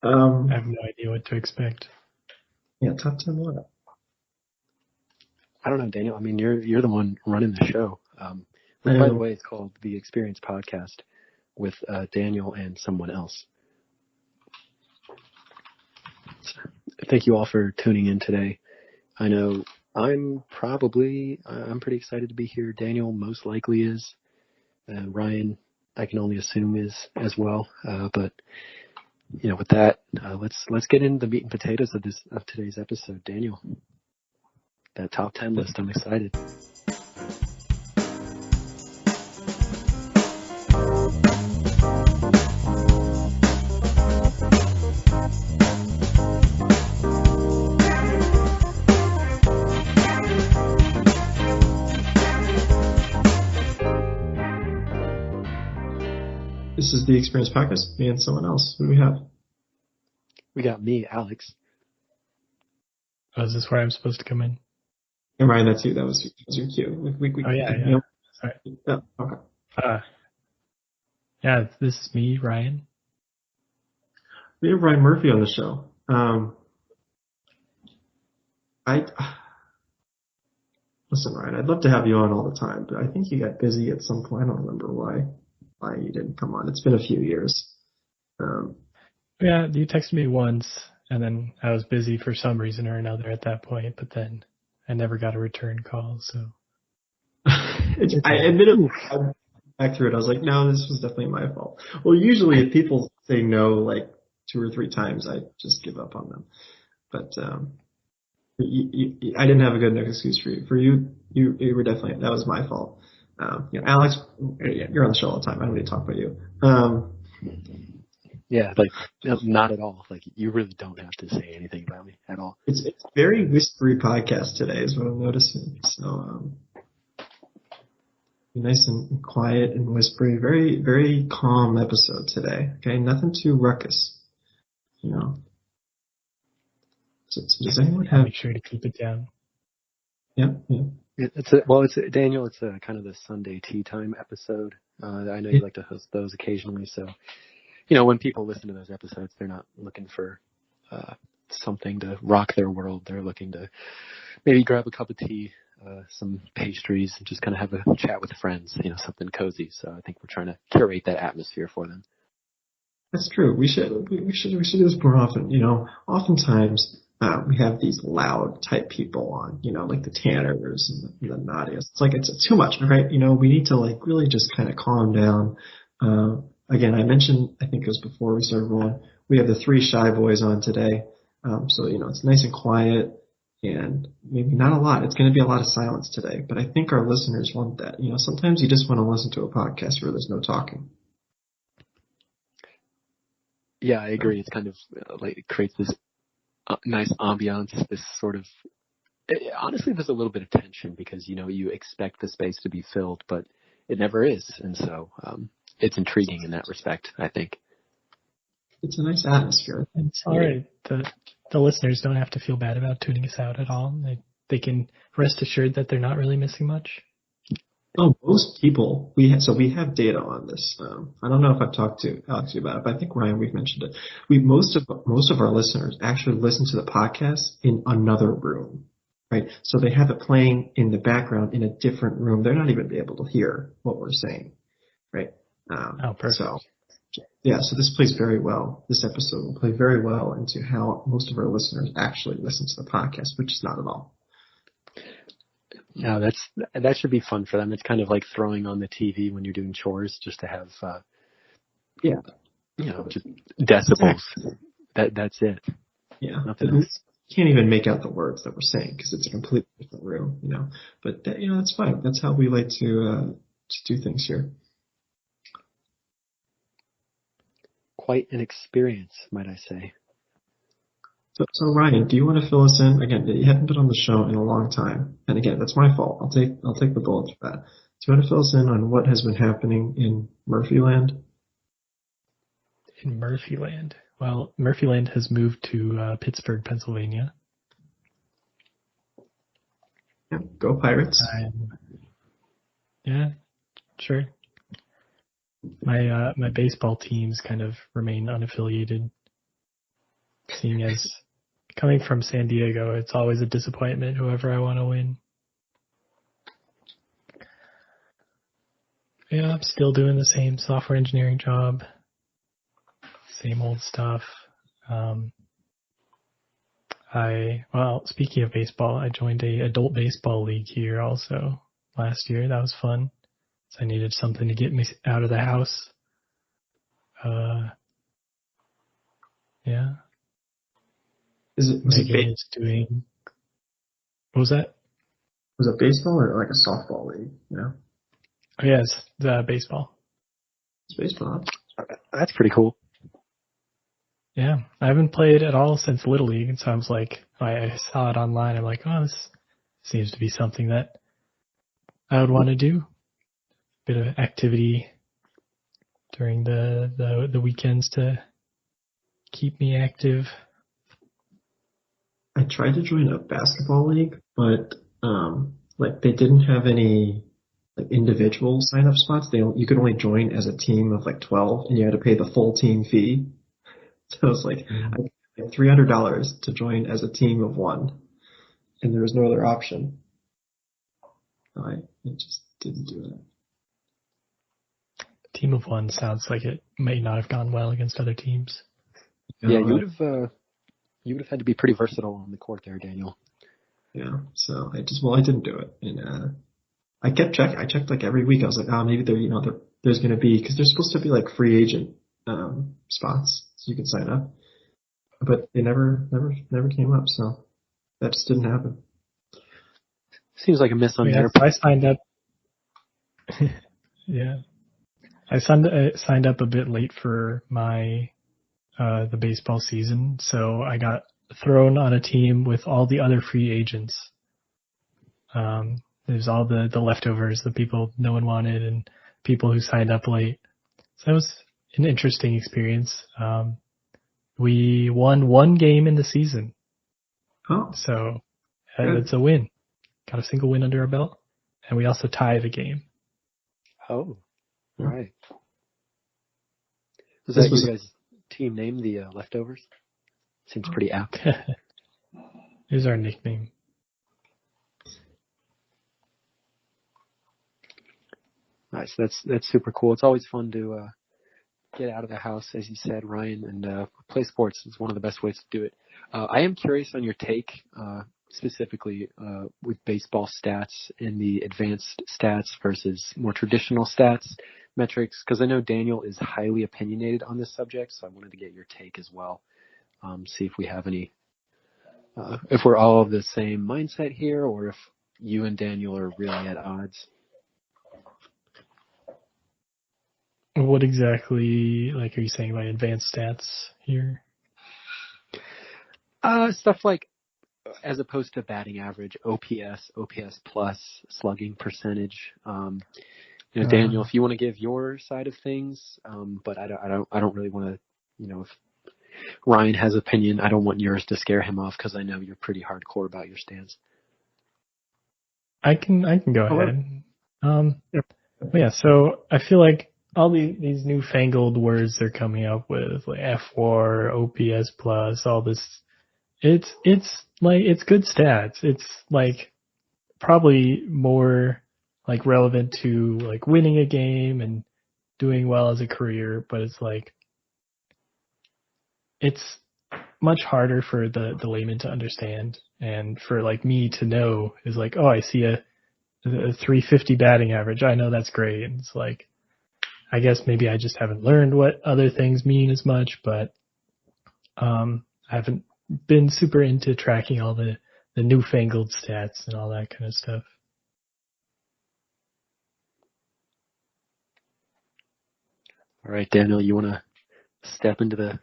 I have no idea what to expect. Yeah, top 10 what? I don't know, Daniel. I mean, you're the one running the show. Which, by the way, it's called The Experience Podcast with Daniel and someone else. Thank you all for tuning in today. I know I'm pretty excited to be here. Daniel most likely is. Ryan, I can only assume is as well. But with that, let's get into the meat and potatoes of today's episode. Daniel, that top 10 list. I'm excited. This is The Experience Podcast, me and someone else. Who do we have? We got me, Alex. Oh, is this where I'm supposed to come in? And Ryan, that's you. That was your cue. Yeah. Sorry. Yeah, okay. Yeah, this is me, Ryan. We have Ryan Murphy on the show. Listen, Ryan, I'd love to have you on all the time, but I think you got busy at some point. I don't remember why you didn't come on. It's been a few years. Yeah, you texted me once, and then I was busy for some reason or another at that point, but then I never got a return call, so. I admit back through it, I was like, no, this was definitely my fault. Well, usually if people say no like 2 or 3 times, I just give up on them. But I didn't have a good enough excuse for you. For you were definitely, that was my fault. Alex, you're on the show all the time. I don't need to talk about you. Yeah, not at all. You really don't have to say anything about me at all. It's very whispery podcast today is what I'm noticing. So, nice and quiet and whispery. Very, very calm episode today. Okay, nothing too ruckus. So does anyone have? Make sure to keep it down. Yeah. It's Daniel. It's a kind of the Sunday tea time episode. I know you like to host those occasionally, so when people listen to those episodes, they're not looking for something to rock their world. They're looking to maybe grab a cup of tea, some pastries, and just kind of have a chat with friends. Something cozy. So I think we're trying to curate that atmosphere for them. That's true. We should do this more often. Oftentimes we have these loud type people on. Like the Tanners and the Nadias. It's too much, right? We need to really just kind of calm down. Again, I mentioned, I think it was before we started rolling, we have the 3 shy boys on today. So it's nice and quiet and maybe not a lot. It's going to be a lot of silence today, but I think our listeners want that. Sometimes you just want to listen to a podcast where there's no talking. Yeah, I agree. It's kind of it creates this nice ambiance, this sort of, honestly, there's a little bit of tension because, you expect the space to be filled, but it never is. And so it's intriguing in that respect, I think. It's a nice atmosphere. It's all right. The listeners don't have to feel bad about tuning us out at all. They can rest assured that they're not really missing much. Oh, most people, we have data on this. I don't know if I've talked to Alex about it, but I think, Ryan, we've mentioned it. Most of our listeners actually listen to the podcast in another room, right? So they have it playing in the background in a different room. They're not even able to hear what we're saying, right? Perfect. So this plays very well. This episode will play very well into how most of our listeners actually listen to the podcast, which is not at all. Yeah, that should be fun for them. It's kind of like throwing on the TV when you're doing chores, just to have, just decibels. That's it. Yeah, nothing else. You can't even make out the words that we're saying because it's a completely different room, But that's fine. That's how we like to do things here. Quite an experience, might I say. So Ryan, do you want to fill us in? Again, you haven't been on the show in a long time, and again, that's my fault. I'll take the bullet for that. Do you want to fill us in on what has been happening in Murphyland? In Murphyland, well, Murphyland has moved to Pittsburgh, Pennsylvania. Yeah, go Pirates! Yeah, sure. My baseball teams kind of remain unaffiliated. seeing as coming from San Diego, it's always a disappointment whoever I want to win. Yeah, I'm still doing the same software engineering job. Same old stuff. Speaking of baseball, I joined a adult baseball league here also last year. That was fun. So I needed something to get me out of the house. Yeah. Megan is doing. What was that? Was it baseball or like a softball league? Yeah. Oh, yeah, it's baseball. It's baseball. That's pretty cool. Yeah, I haven't played at all since Little League, and so I was like, I saw it online. I'm like, oh, this seems to be something that I would want to do. Bit of activity during the weekends to keep me active. I tried to join a basketball league, but they didn't have any like individual sign up spots. You could only join as a team of like 12, and you had to pay the full team fee. So it was like I paid $300 to join as a team of one, and there was no other option. I just didn't do it. Team of one sounds like it may not have gone well against other teams. Yeah, you would have had to be pretty versatile on the court there, Daniel. Yeah, so I didn't do it, and I kept checking. I checked like every week. I was like, maybe there's going to be, because there's supposed to be like free agent spots so you can sign up, but they never came up. So that just didn't happen. Seems like a miss on their part. I signed up. Yeah, I signed up a bit late for my the baseball season, so I got thrown on a team with all the other free agents. There's all the leftovers, the people no one wanted, and people who signed up late. So that was an interesting experience. We won one game in the season. Oh. So it's a win. Got a single win under our belt. And we also tied a game. Oh, all right. Was that your guys' team name, the Leftovers? Seems pretty apt. Here's our nickname. Nice. That's super cool. It's always fun to get out of the house, as you said, Ryan, and play sports. It's one of the best ways to do it. I am curious on your take, specifically with baseball stats in the advanced stats versus more traditional stats metrics, because I know Daniel is highly opinionated on this subject, so I wanted to get your take as well. See if we have any, if we're all of the same mindset here, or if you and Daniel are really at odds. What exactly, are you saying by advanced stats here? Stuff like, as opposed to batting average, OPS plus, slugging percentage. Daniel, if you want to give your side of things, but I don't really want to, if Ryan has opinion, I don't want yours to scare him off, because I know you're pretty hardcore about your stance. I can go ahead. Yeah, so I feel like all these newfangled words they're coming up with, like F4, OPS plus, all this, it's good stats. It's probably more relevant to winning a game and doing well as a career, but it's much harder for the layman to understand, and for me to know is I see a 350 batting average. I know that's great. And it's I guess maybe I just haven't learned what other things mean as much, but I haven't been super into tracking all the newfangled stats and all that kind of stuff. All right, Daniel, you want to step into the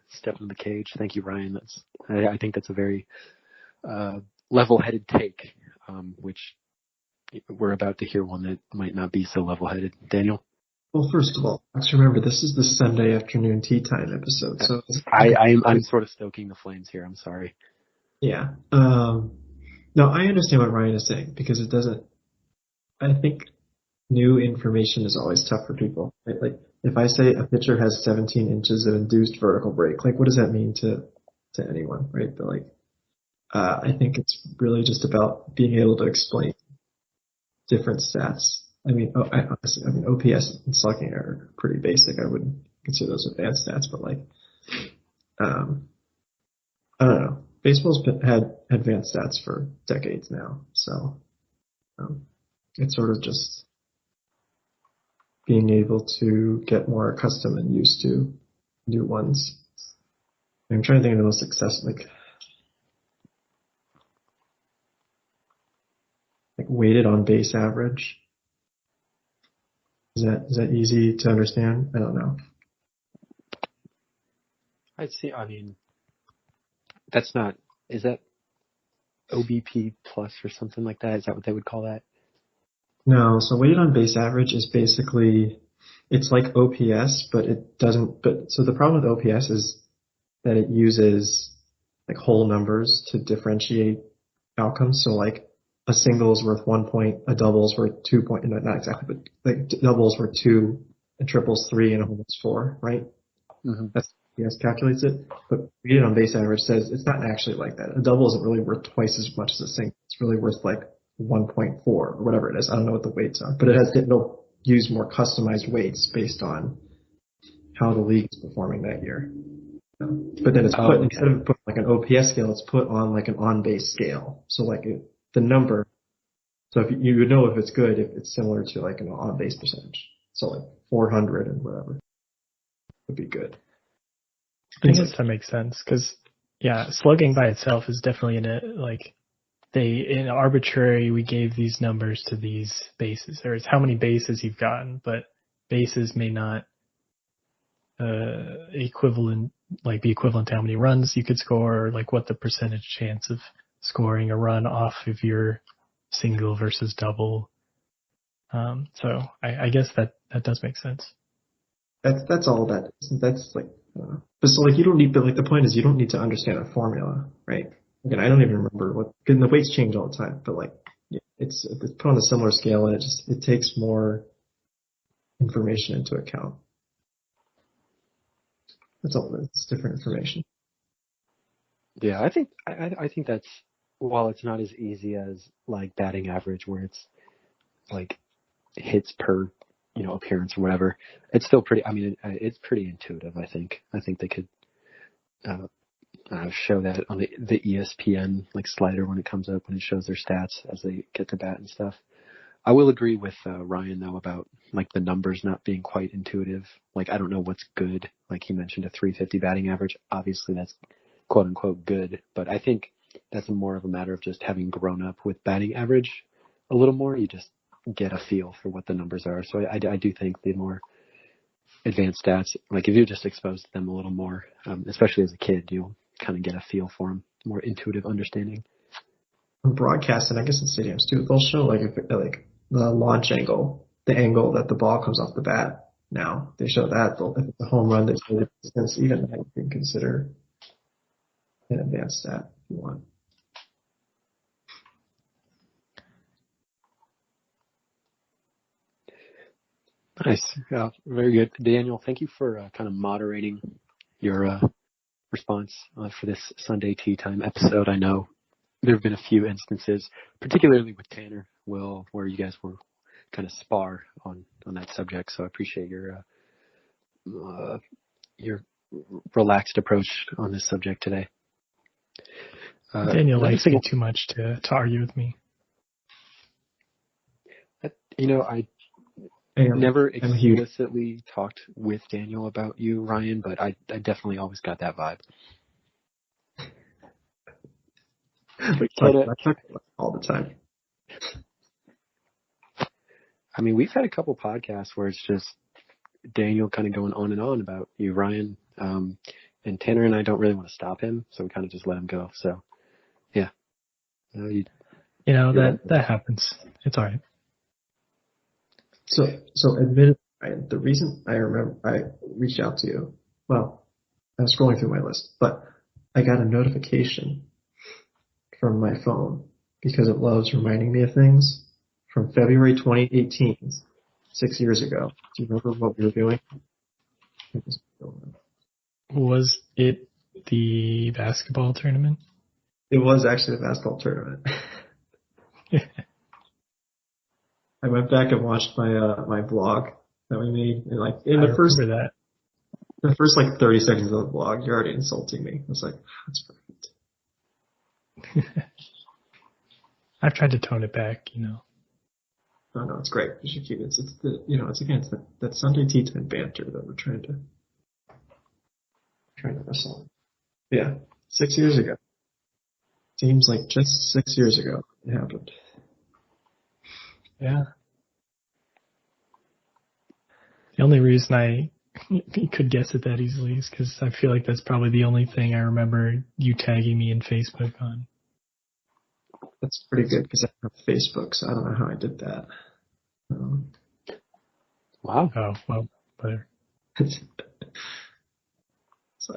cage? Thank you, Ryan. I think that's a very level-headed take, which we're about to hear one that might not be so level-headed. Daniel? Well, first of all, let's remember this is the Sunday afternoon tea time episode. So I'm sort of stoking the flames here. I'm sorry. Yeah. No, I understand what Ryan is saying, because it doesn't. I think new information is always tough for people. Right? If I say a pitcher has 17 inches of induced vertical break, what does that mean to to anyone, right? But like, I think it's really just about being able to explain different stats. I mean, honestly, OPS and slugging are pretty basic. I wouldn't consider those advanced stats, but like, I don't know. Baseball's had advanced stats for decades now, so it's sort of just being able to get more accustomed and used to new ones. I'm trying to think of the most successful, like weighted on base average. Is that easy to understand? I don't know. I see. I mean, that's not. Is that OBP plus or something like that? Is that what they would call that? No. So weighted on base average is basically, it's like OPS, but it doesn't. But so the problem with OPS is that it uses like whole numbers to differentiate outcomes. So like a single is worth 1 point, a double is worth 2 point, not exactly, but like doubles worth 2, and triples 3, and a home is 4, right? Mm-hmm. That's yes, calculates it. But weighted on base average says it's not actually like that. A double isn't really worth twice as much as a single. It's really worth like 1.4 or whatever it is. I don't know what the weights are, but it'll use more customized weights based on how the league is performing that year. But then it's put, instead of put like an OPS scale, it's put on like an on-base scale. So like the number, so if you would know if it's good, if it's similar to like an on-base percentage. So like 400 and whatever would be good. I guess that makes sense because, yeah, slugging by itself is definitely in arbitrary, we gave these numbers to these bases. Or it's how many bases you've gotten, but bases may not be equivalent to how many runs you could score, or like what the percentage chance of scoring a run off of your single versus double. So I guess that does make sense. That's all that is. That's like, but so like you don't need, but like the point is you don't need to understand a formula, right? Again, I don't even remember and the weights change all the time, but like it's put on a similar scale and it takes more information into account. That's all. It's different information. Yeah, I think that's, while it's not as easy as like batting average where it's like hits per, appearance or whatever, it's still pretty, it's pretty intuitive, I think. I think they could show that on the ESPN like slider when it comes up, when it shows their stats as they get to bat and stuff. I will agree with Ryan though about like the numbers not being quite intuitive. Like I don't know what's good. Like he mentioned a 350 batting average. Obviously that's quote unquote good, but I think that's more of a matter of just having grown up with batting average a little more. You just get a feel for what the numbers are. So I do think the more advanced stats, like if you're just exposed to them a little more, especially as a kid, you'll kind of get a feel for them, more intuitive understanding. On broadcast, and I guess in stadiums too, they'll show like the launch angle, the angle that the ball comes off the bat. Now they show that if it's a home run, they show the distance. Even that you can consider an advanced stat if you want. Nice. Yeah, very good. Daniel, thank you for kind of moderating your response for this Sunday Tea Time episode. I know there have been a few instances, particularly with Tanner, Will, where you guys were kind of spar on that subject. So I appreciate your relaxed approach on this subject today. Daniel likes me too much to argue with me. I never explicitly talked with Daniel about you, Ryan, but I definitely always got that vibe. I talk all the time. I mean, we've had a couple podcasts where it's just Daniel kind of going on and on about you, Ryan, and Tanner and I don't really want to stop him, so we kind of just let him go. So, yeah. That happens. It's all right. So admittedly, Ryan, the reason I remember I reached out to you, well, I was scrolling through my list, but I got a notification from my phone because it loves reminding me of things from February 2018, 6 years ago. Do you remember what we were doing? Was it it the basketball tournament? It was actually the basketball tournament. I went back and watched my vlog that we made, and like in the first remember the first like 30 seconds of the vlog, you're already insulting me. I was like, that's perfect. I've tried to tone it back, Oh no, it's great. You should keep it. It's the it's against that Sunday tea time banter that we're trying to wrestle. Yeah, 6 years ago. Seems like just 6 years ago it happened. Yeah. The only reason I could guess it that easily is because I feel like that's probably the only thing I remember you tagging me in Facebook on. That's pretty good because I have Facebook, so I don't know how I did that. Wow. Oh, well, whatever. So,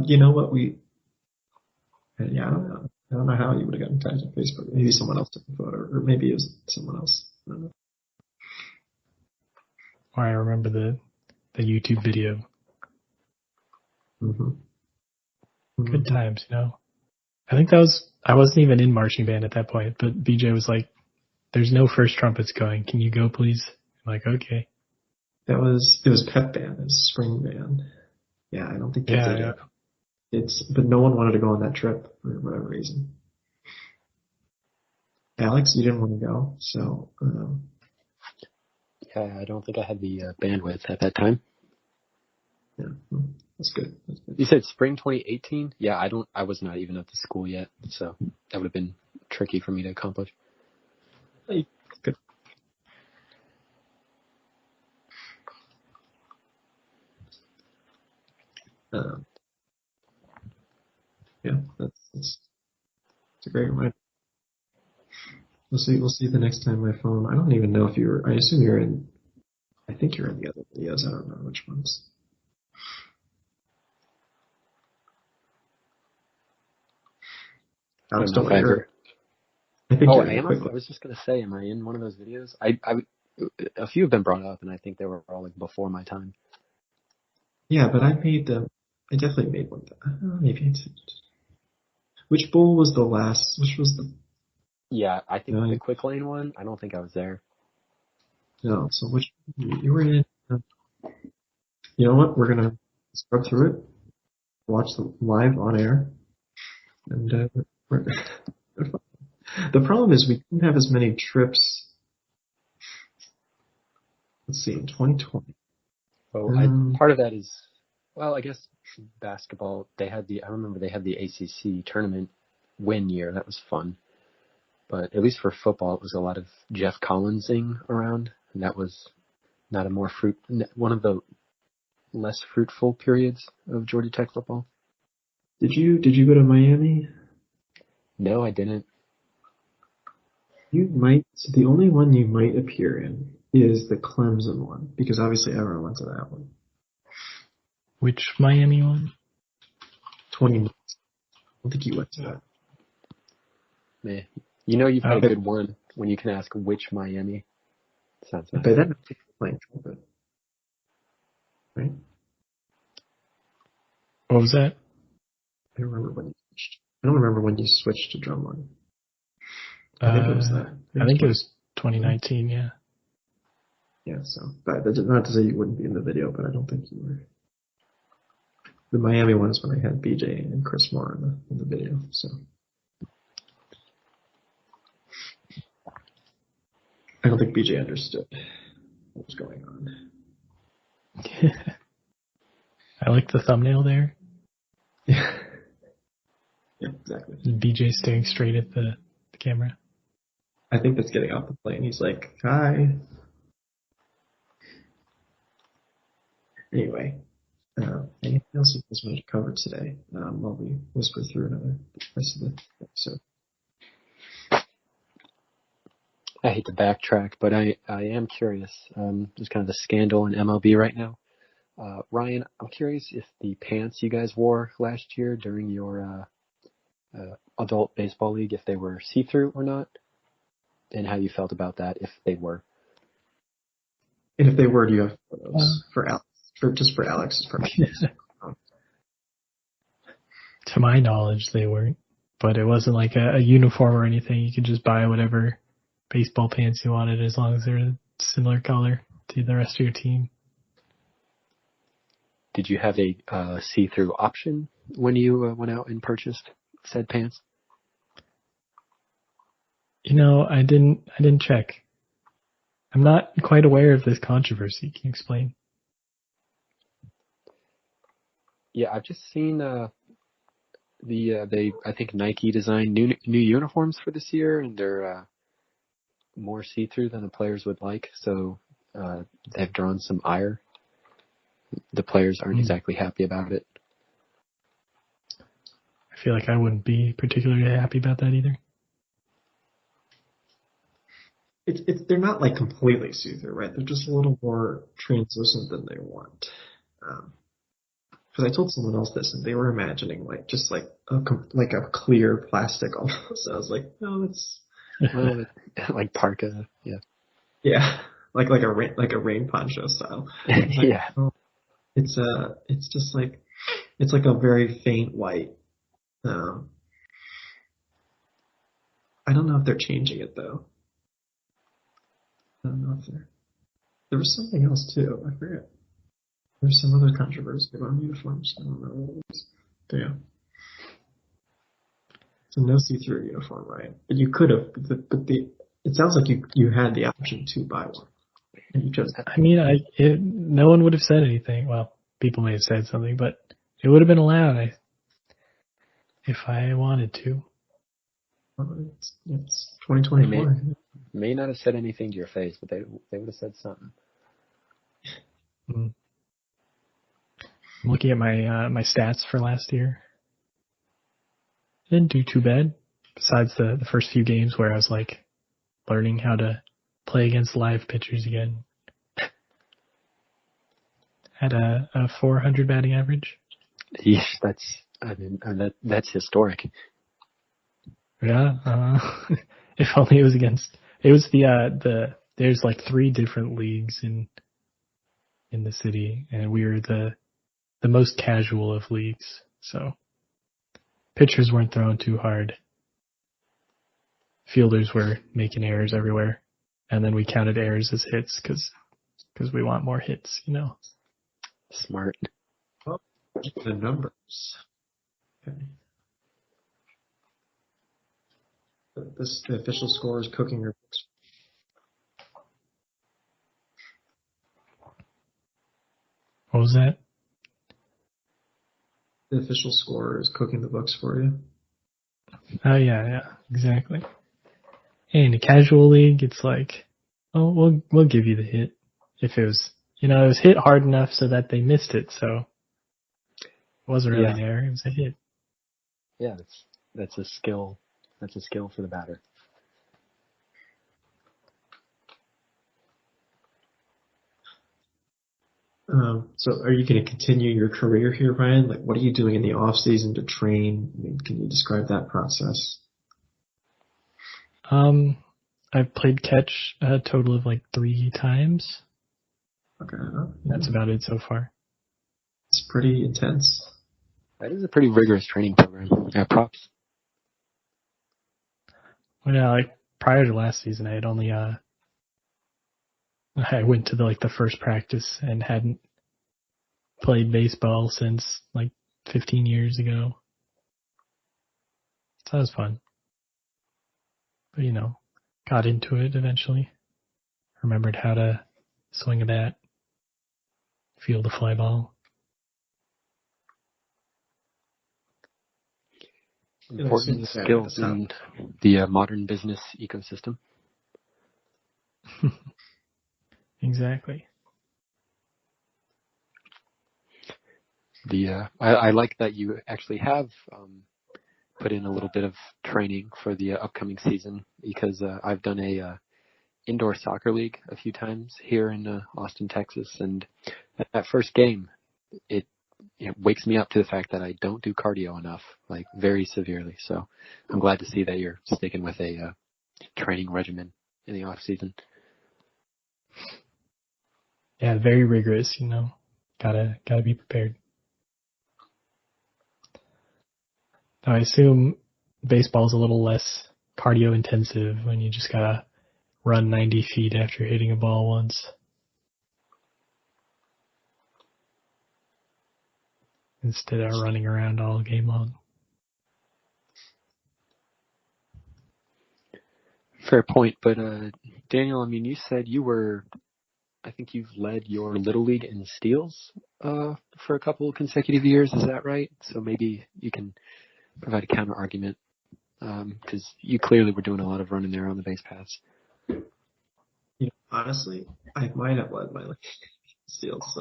you know what yeah, I don't know. I don't know how you would have gotten tagged on Facebook. Maybe someone else took the photo, or maybe it was someone else. I don't know. Or I remember the YouTube video. Mm-hmm. Good times, I think I wasn't even in marching band at that point, but BJ was like, there's no first trumpets going. Can you go, please? I'm like, okay. It was pep band. It was spring band. Yeah, I don't think they did it. But no one wanted to go on that trip for whatever reason. Alex, you didn't want to go, so. Yeah, I don't think I had the bandwidth at that time. Yeah, that's good. You said spring 2018? Yeah, I was not even at the school yet, so that would have been tricky for me to accomplish. Hey, good. Yeah, that's a great reminder. We'll see the next time my phone. I don't even know if I assume you're in. I think you're in the other videos. I don't know which ones. Alex, don't worry. I think you're in quickly. I was just gonna say, am I in one of those videos? A few have been brought up, and I think they were all like before my time. Yeah, but I made them. I definitely made one. Maybe it's. Which bowl was the last? Which was the? Yeah, I think the Quick Lane one. I don't think I was there. No, so which you were in? You know what? We're gonna scrub through it, watch them live on air, and the problem is we didn't have as many trips. Let's see, in 2020. Oh, part of that is, well, I guess basketball. I remember they had the ACC tournament win year. That was fun. But at least for football, it was a lot of Jeff Collinsing around, and that was not one of the less fruitful periods of Georgia Tech football. Did you go to Miami? No, I didn't. You might. So the only one you might appear in is the Clemson one, because obviously everyone went to that one. Which Miami one? 20 minutes. I don't think you went to that. Man, you've had a good one when you can ask which Miami. Sounds nice. By then, I think you're playing trumpet. Right? What was that? I don't remember when you switched. I don't remember when you switched to drumline. I think it was that. I think it was 2019, yeah. Yeah, so not to say you wouldn't be in the video, but I don't think you were. The Miami one is when I had BJ and Chris Moore in the video, so. I don't think BJ understood what was going on. I like the thumbnail there. Yeah. Yeah, exactly. BJ staring straight at the camera. I think that's getting off the plane. He's like, hi. Anyway, anything else you guys wanted to cover today while we whisper through another rest of the episode? I hate to backtrack, but I am curious. There's kind of a scandal in MLB right now. Ryan, I'm curious if the pants you guys wore last year during your adult baseball league, if they were see-through or not, and how you felt about that if they were. And if they were, do you have photos for Alex? Just for Alex's purposes? To my knowledge, they weren't. But it wasn't like a uniform or anything. You could just buy whatever baseball pants you wanted as long as they're a similar color to the rest of your team. Did you have a see-through option when you went out and purchased said pants? I didn't check. I'm not quite aware of this controversy. Can you explain? Yeah, I've just seen I think Nike designed new uniforms for this year, and they're more see-through than the players would like. So they've drawn some ire. The players aren't exactly happy about it. I feel like I wouldn't be particularly happy about that either. They're not like completely see-through, right? They're just a little more translucent than they want. Because I told someone else this, and they were imagining like a clear plastic almost. So I was like, no, it's like parka, yeah, like a rain poncho style. Like, yeah. oh, it's just like it's like a very faint white. I don't know if they're changing it though. I don't know if there was something else too. I forget. There's some other controversy about uniforms. I don't know what it was. But yeah. So no see-through uniform, right? But you could have. It sounds like you had the option to buy one, and you chose. I mean, no one would have said anything. Well, people may have said something, but it would have been allowed if I wanted to. It's 2024. May not have said anything to your face, but they would have said something. I'm looking at my stats for last year. I didn't do too bad, besides the first few games where I was like learning how to play against live pitchers again. Had a 400 batting average. Yes, that's historic. Yeah, if only it was against. It was there's like 3 different leagues in the city, and we were the most casual of leagues. So pitchers weren't throwing too hard. Fielders were making errors everywhere, and then we counted errors as hits because we want more hits, Smart. Well, the numbers. Okay. The official score is cooking your books. What was that? The official score is cooking the books for you. Oh yeah, exactly. In a casual league, it's like, oh, we'll give you the hit if it was, it was hit hard enough so that they missed it. So it wasn't really an error; it was a hit. Yeah, that's a skill. That's a skill for the batter. So are you going to continue your career here, Ryan? Like, what are you doing in the off season to train? I mean, can you describe that process? I've played catch a total of like 3 times. Okay. That's about it so far. It's pretty intense. That is a pretty rigorous training program. Yeah, props. Well, yeah, like prior to last season, I had only I went to the first practice and hadn't played baseball since like 15 years ago. So that was fun. But got into it eventually. Remembered how to swing a bat, field a fly ball. Important skills in the modern business ecosystem. Exactly. I like that you actually have put in a little bit of training for the upcoming season, because I've done a indoor soccer league a few times here in Austin, Texas, and that first game, it wakes me up to the fact that I don't do cardio enough, like very severely. So I'm glad to see that you're sticking with a training regimen in the off season. Yeah, very rigorous. Gotta be prepared. I assume baseball's a little less cardio intensive when you just gotta run 90 feet after hitting a ball once. Instead of running around all game long. Fair point, but Daniel, I mean, you said I think you've led your Little League in steals for a couple of consecutive years. Is that right? So maybe you can provide a counter argument because you clearly were doing a lot of running there on the base paths. Honestly, I might have led my steals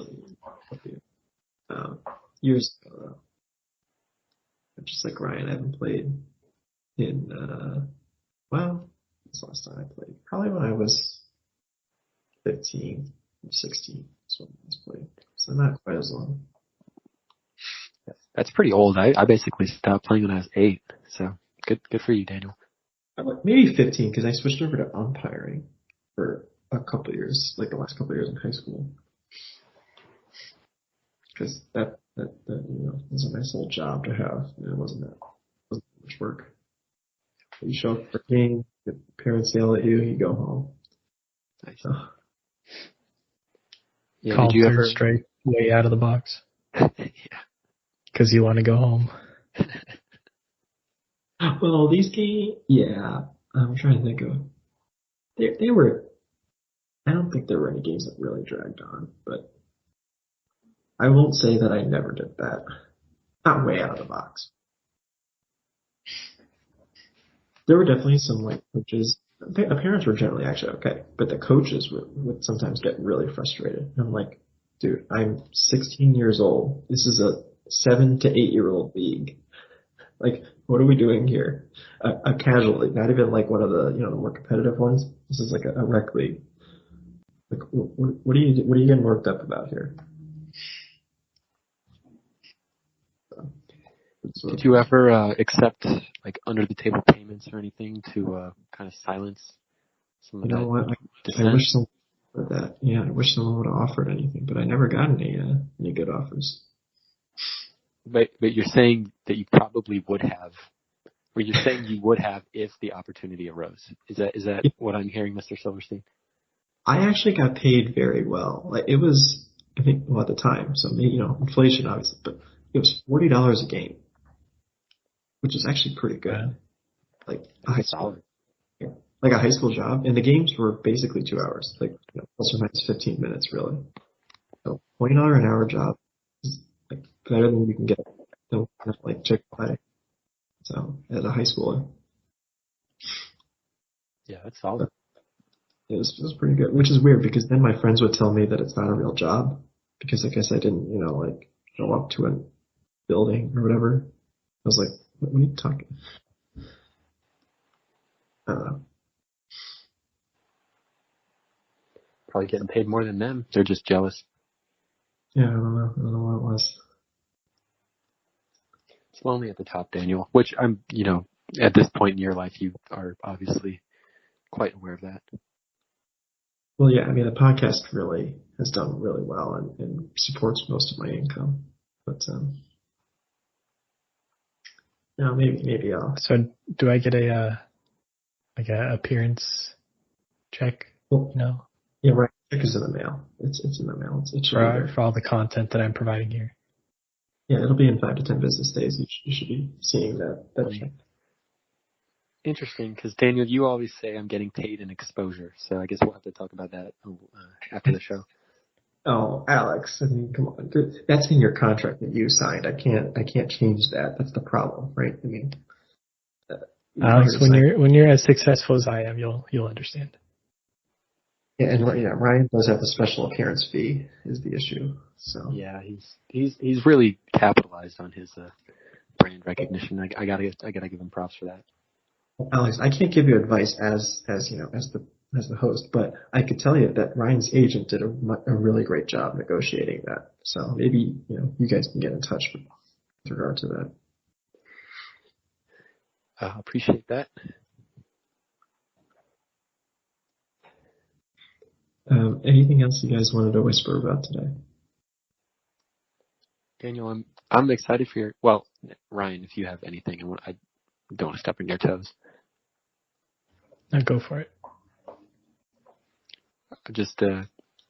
years ago. Though. Just like Ryan, I haven't played in this last time I played probably when I was 15 or 16. That's when I was playing. So not quite as long. That's pretty old. I basically stopped playing when I was 8. So good for you, Daniel. Maybe 15 because I switched over to umpiring for a couple of years, like the last couple of years in high school. Because that was a nice little job to have. It wasn't much work. You show up for a game, your parents yell at you, you go home. Nice. Yeah, call third strike way out of the box. Yeah. Because you want to go home. Well, these games, yeah. I'm trying to think of. They were. I don't think there were any games that really dragged on, but I won't say that I never did that. Not way out of the box. There were definitely some coaches. The parents were generally actually okay, but the coaches would sometimes get really frustrated. And I'm like, dude, I'm 16 years old. This is a 7 to 8-year-old league. Like, what are we doing here? A casual league, not even like one of the the more competitive ones. This is like a rec league. Like, what are you getting worked up about here? Did you ever accept like under the table payments or anything to kind of silence some of that? What? I wish someone would that. Yeah, I wish someone would have offered anything, but I never got any good offers. But you're saying that you probably would have, or you're saying you would have if the opportunity arose. Is that what I'm hearing, Mr. Silverstein? I actually got paid very well. Like it was, I think, at the time. So maybe inflation obviously, but it was $40 a game, which is actually pretty good. Wow. Like a high school, like a high school job, and the games were basically 2 hours, like plus or minus 15 minutes, really. So $20 an hour job is like better than you can get like Chick-fil-A. So as a high schooler. Yeah, that's solid. It was pretty good, which is weird because then my friends would tell me that it's not a real job because I guess I didn't, go up to a building or whatever. I was like, what are you talking? I don't know. Probably getting paid more than them. They're just jealous. Yeah, I don't know what it was. It's lonely at the top, Daniel, which I'm, at this point in your life, you are obviously quite aware of that. Well, yeah, I mean, the podcast really has done really well and supports most of my income. But, maybe I'll. So do I get a appearance check? Well, no. Yeah, right. Check is in the mail. It's in the mail. It should be there. For all the content that I'm providing here. Yeah, it'll be in 5 to 10 business days. You should be seeing that check. Interesting, because Daniel, you always say I'm getting paid in exposure, so I guess we'll have to talk about that after the show. Oh, Alex, I mean, come on, that's in your contract that you signed. I can't change that. That's the problem, right? I mean, Alex, when you're as successful as I am, you'll understand. Yeah, and Ryan does have the special appearance fee is the issue. So yeah, he's really capitalized on his brand recognition. I gotta give him props for that. Alex, I can't give you advice as the host, but I could tell you that Ryan's agent did a really great job negotiating that. So maybe you guys can get in touch with regard to that. Appreciate that. Anything else you guys wanted to whisper about today? Daniel, I'm excited for Ryan, if you have anything, I don't want to step on your toes. Now go for it. I'm just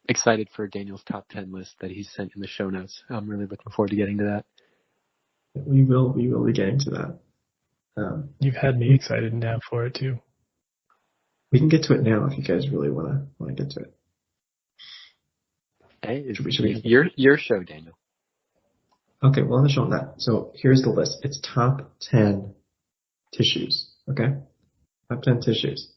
excited for Daniel's top 10 list that he sent in the show notes. I'm really looking forward to getting to that. We will be getting to that. You've had me excited and down for it too. We can get to it now if you guys really want to get to it. Hey, it's your show, Daniel. Okay, well, I'm going to show them that. So here's the list. It's top 10 tissues. Okay, top 10 tissues.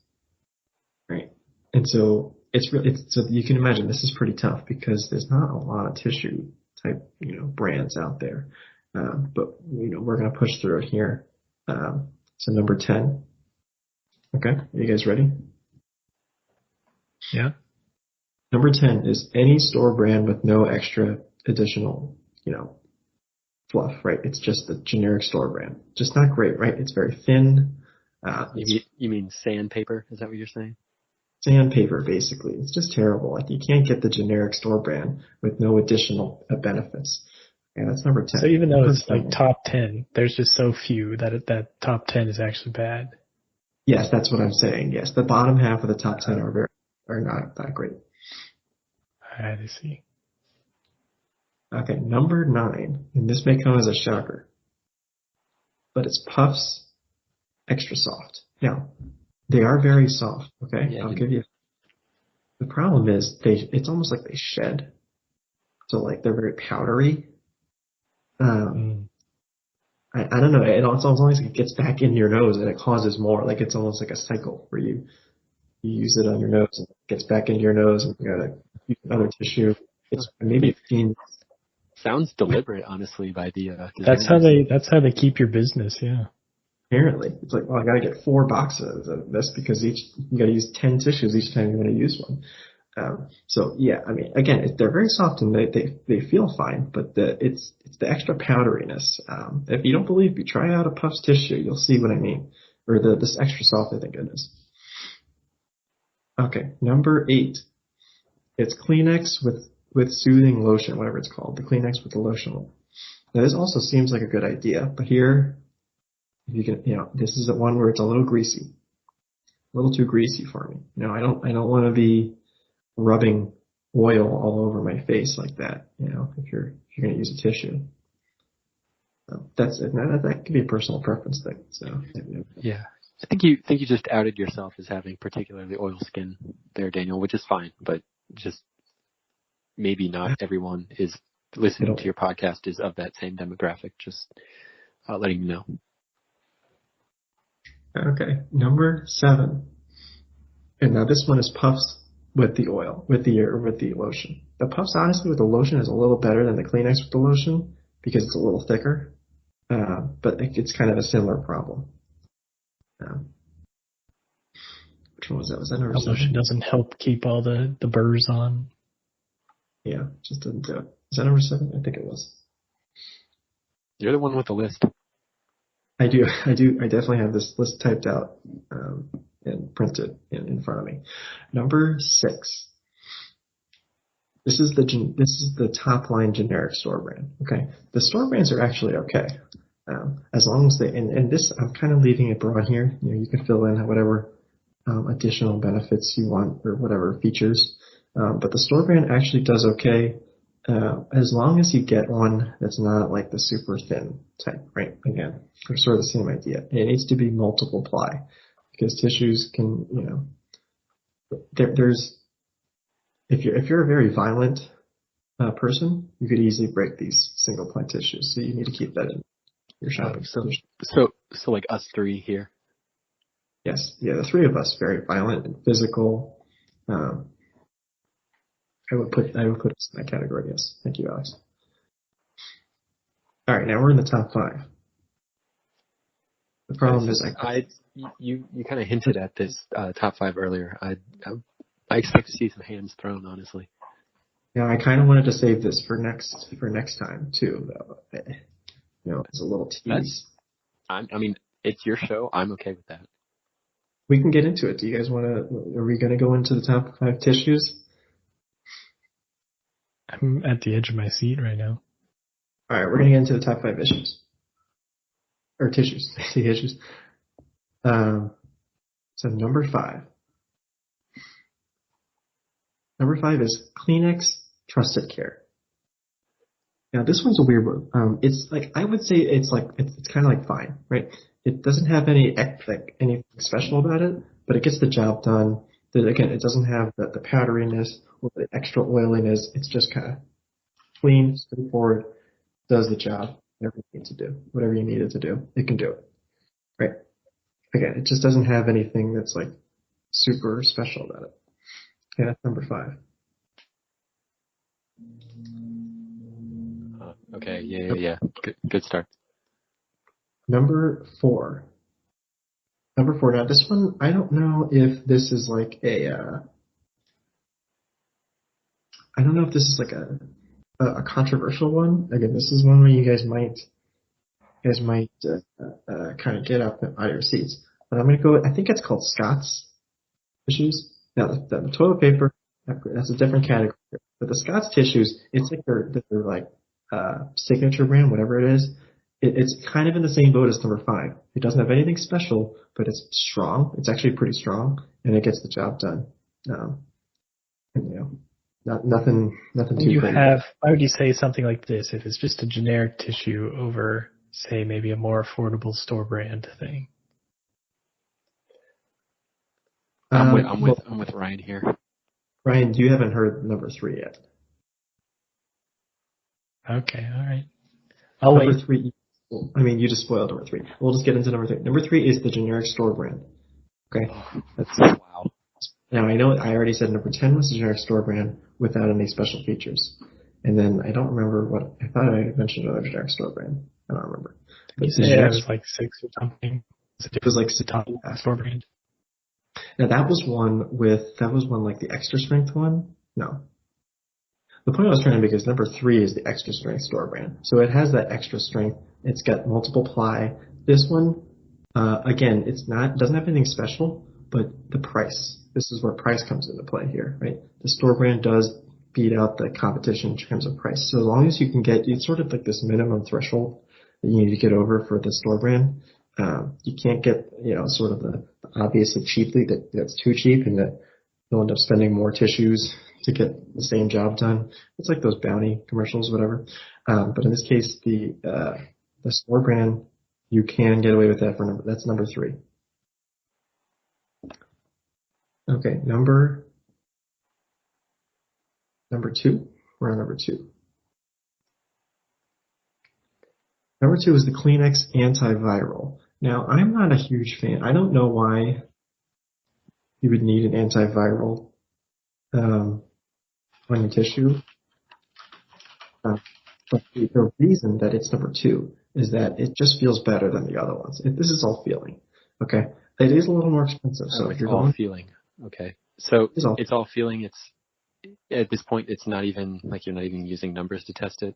Right, and so so you can imagine this is pretty tough because there's not a lot of tissue type brands out there. But we're going to push through it here. So number 10. Okay, are you guys ready? Yeah. Number 10 is any store brand with no extra additional, fluff, right? It's just the generic store brand. Just not great, right? It's very thin. You mean sandpaper? Is that what you're saying? Sandpaper, basically. It's just terrible. Like, you can't get the generic store brand with no additional benefits. Yeah, that's number 10. So even though it's like top 10, there's just so few that top 10 is actually bad. Yes, that's what I'm saying. Yes, the bottom half of the top 10 are not that great. I see. Okay, number 9, and this may come as a shocker, but it's Puffs Extra Soft. Now, they are very soft, okay? Yeah, I'll give you. The problem is it's almost like they shed. So like they're very powdery. I don't know. It's almost like it gets back in your nose and it causes more. Like it's almost like a cycle where you use it on your nose and it gets back into your nose and you gotta use another tissue. It's maybe 15. Sounds deliberate, honestly, by the That's how they keep your business, yeah. Apparently. It's like, well, I gotta get 4 boxes of this because you gotta use 10 tissues each time you're gonna use one. So yeah, I mean, again, they're very soft and they feel fine, but it's the extra powderiness. If you don't believe me, try out a Puffs tissue. You'll see what I mean. Or this extra soft, I think it is. Okay, number 8. It's Kleenex with soothing lotion, whatever it's called. The Kleenex with the lotion. Now this also seems like a good idea, but here, you can, this is the one where it's a little greasy. A little too greasy for me. I don't want to be rubbing oil all over my face like that, if you're going to use a tissue. So that could be a personal preference thing. So yeah, I think you just outed yourself as having particularly oil skin there, Daniel, which is fine, but just maybe not everyone is listening to your podcast is of that same demographic. Just letting you know. Okay, number 7, and now this one is Puffs with the oil, with the lotion. The Puffs, honestly, with the lotion is a little better than the Kleenex with the lotion because it's a little thicker, but it's kind of a similar problem. Which one was that? Was that number 7? Lotion doesn't help keep all the burrs on. Yeah, just doesn't do it. Is that number 7? I think it was. You're the one with the list. I do. I definitely have this list typed out and printed in front of me. Number 6. This is the top line generic store brand. Okay, the store brands are actually okay, as long as and this I'm kind of leaving it broad here. You can fill in whatever additional benefits you want or whatever features, but the store brand actually does okay. As long as you get one that's not like the super thin type, right? Again, for sort of the same idea. And it needs to be multiple ply because tissues can, there's, if you're a very violent person, you could easily break these single ply tissues. So you need to keep that in your shopping. So like us 3 here. Yes. Yeah. The 3 of us, very violent and physical. I would put us in that category, yes. Thank you, Alex. All right, now we're in the top 5. The problem is you kind of hinted at this top 5 earlier. I expect to see some hands thrown, honestly. Yeah, I kind of wanted to save this for next time too, though. It's a little tease. I mean, it's your show. I'm okay with that. We can get into it. Do you guys want to? Are we going to go into the top 5 tissues? I'm at the edge of my seat right now. All right, we're going to get into the top 5 issues. or tissues, tissues. So number 5. Number 5 is Kleenex Trusted Care. Now this one's a weird one. It's like, I would say it's kind of like fine, right? It doesn't have anything special about it, but it gets the job done. Again, it doesn't have the powderiness or the extra oiliness. It's just kind of clean, straightforward, does the job, whatever you need to do, whatever you need it to do, it can do it, right? Again, it just doesn't have anything that's like super special about it. Okay, that's number 5. Okay, yeah. Good start. Number 4. Now this one, I don't know if this is like I don't know if this is like a controversial one. Again, this is one where you guys might kind of get up out of your seats. But I'm going to go with, I think it's called Scott's tissues. Now, the toilet paper, that's a different category. But the Scott's tissues, it's like their like signature brand, whatever it is. It's kind of in the same boat as number 5. It doesn't have anything special, but it's strong. It's actually pretty strong, and it gets the job done. And, nothing too crazy. Why would you say something like this if it's just a generic tissue over, say, maybe a more affordable store brand thing? I'm with Ryan here. Ryan, you haven't heard number 3 yet. Okay, all right. I'll number wait. 3. I mean, you just spoiled number 3. We'll just get into number 3. Number 3 is the generic store brand. Okay. Wow. Now I know I already said number 10 was the generic store brand without any special features, and then I don't remember what I thought I mentioned another generic store brand. I don't remember. But you said it was like 6 or something. It was like the top store brand. Now that was one like the extra strength one. No. The point I was trying to make is number 3 is the extra strength store brand. So it has that extra strength. It's got multiple ply. This one, again, doesn't have anything special, but the price. This is where price comes into play here, right? The store brand does beat out the competition in terms of price. So as long as you can get, it's sort of like this minimum threshold that you need to get over for the store brand. You can't get, sort of the obviously cheaply that's too cheap and that you'll end up spending more tissues to get the same job done. It's like those Bounty commercials, whatever. But in this case, the store brand, you can get away with that that's number 3. Okay, number 2. We're on number 2. Number 2 is the Kleenex Antiviral. Now, I'm not a huge fan. I don't know why you would need an antiviral on your tissue. But the reason that it's number 2 is that it just feels better than the other ones. This is all feeling. Okay, it is a little more expensive. So if you're all feeling. Okay, so it's all feeling. It's at this point, it's not even like you're not even using numbers to test it.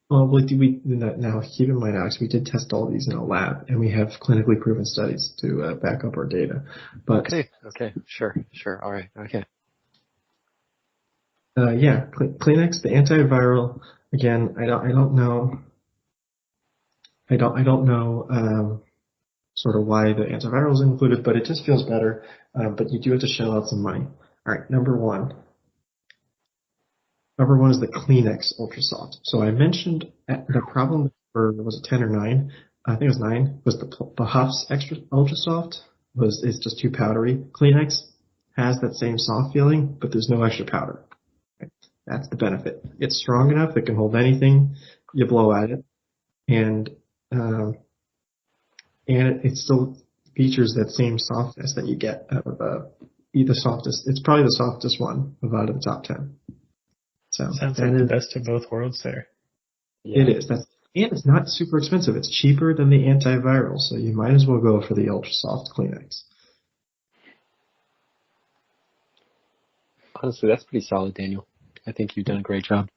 Well, now keep in mind, Alex, we did test all these in a lab, and we have clinically proven studies to back up our data. But okay, sure, all right, okay. Yeah, Kleenex, the antiviral. Again, I don't know sort of why the antiviral is included, but it just feels better. But you do have to shell out some money. All right, number 1. Number 1 is the Kleenex Ultra Soft. So I mentioned the problem for, was it 10 or 9? I think it was 9. Was the Huff's Extra Ultra Soft is just too powdery. Kleenex has that same soft feeling, but there's no extra powder. Right? That's the benefit. It's strong enough; it can hold anything you blow at it, and it still features that same softness that you get out of the softest. It's probably the softest one out of the top 10. So sounds like the best of both worlds there. Yeah. It is. And it's not super expensive. It's cheaper than the antiviral, so you might as well go for the Ultra Soft Kleenex. Honestly, that's pretty solid, Daniel. I think you've done a great job.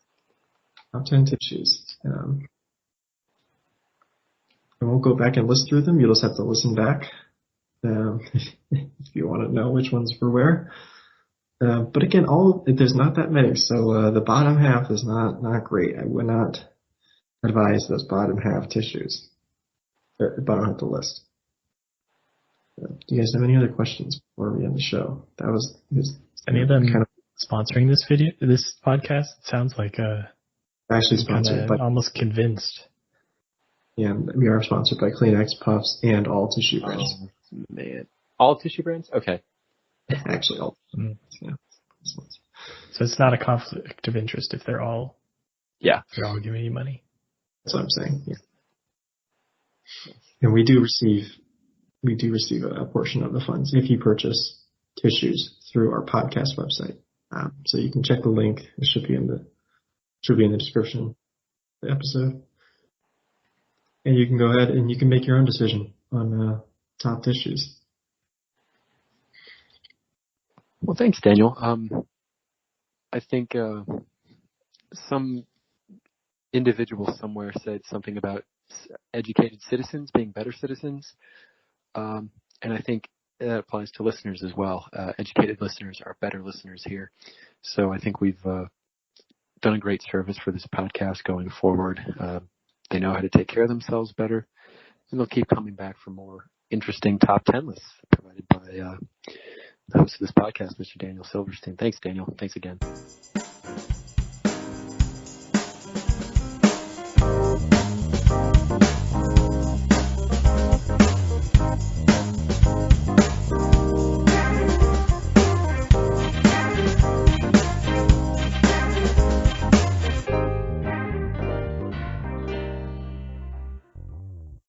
Top 10 tissues. I won't go back and list through them. You'll just have to listen back if you want to know which ones were where. But again, there's not that many, so the bottom half is not great. I would not advise those bottom half tissues. but I don't have the list. Do you guys have any other questions before we end the show? Any of them kind of sponsoring this podcast? It sounds like actually sponsored, but almost convinced. Yeah, we are sponsored by Kleenex, Puffs, and all tissue brands. Oh, man. All tissue brands? Okay. Actually, all. Mm. Yeah. So it's not a conflict of interest if they're all giving you money. That's what I'm saying. Yeah. And we do receive a portion of the funds if you purchase tissues through our podcast website. So you can check the link. It should be in the description of the episode. And you can go ahead and you can make your own decision on top tissues. Well, thanks, Daniel. I think some individual somewhere said something about educated citizens being better citizens. And I think that applies to listeners as well. Educated listeners are better listeners here. So I think we've done a great service for this podcast going forward. They know how to take care of themselves better, and they'll keep coming back for more interesting top 10 lists provided by the host of this podcast, Mr. Daniel Silverstein. Thanks, Daniel. Thanks again.